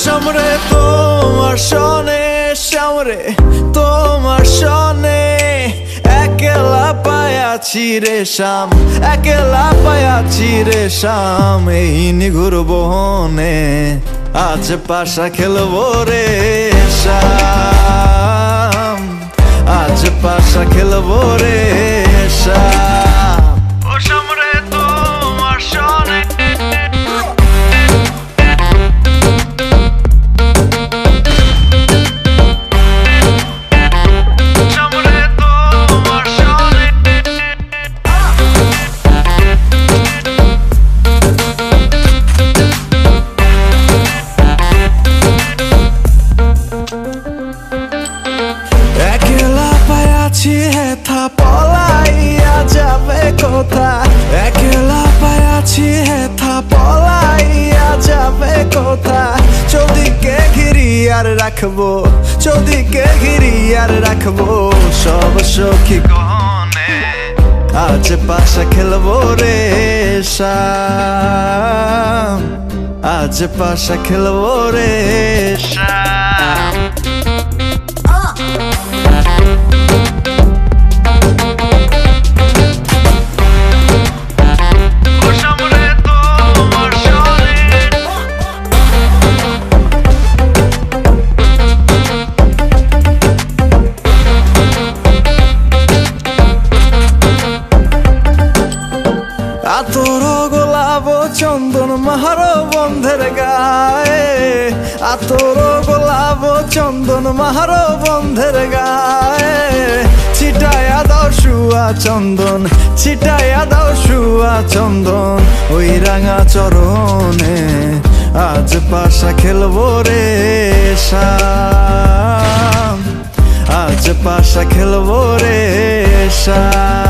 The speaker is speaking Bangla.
সামরে তোমার সনে, সামরে তোমার সনে একলা পায়াছি রে শাম, একলা পায়াছি রে শাম। এই নিঘুর বহনে আজ পাশা খেলবো রে শাম, আজ পাশা খেলবো রে শাম। ও সামরে তোমার সনে হেথা পলাইয়া যাবে কোথা, একলা পায়াছি হেথা পলাইয়া যাবে কোথা। চৌদিকে ঘিরি আর রাখবো, চৌদিকে ঘিরি আর রাখবো সব সখী গহনে। আজ পাশা খেলবো রে শাম, আজ পাশা খেলবো রে শাম। আতর গোলাপ চন্দন মাহারো বন্ধের গায়ে, আতর গোলাপ চন্দন মাহারো বন্ধের গায়ে। ছিটায়া দাও শুয়া চন্দন, ছিটায়া দাও শুয়া চন্দন ওই রাঙা চরণে। আজ পাশা খেলবো রে শাম, আজ পাশা খেলবো রে শাম।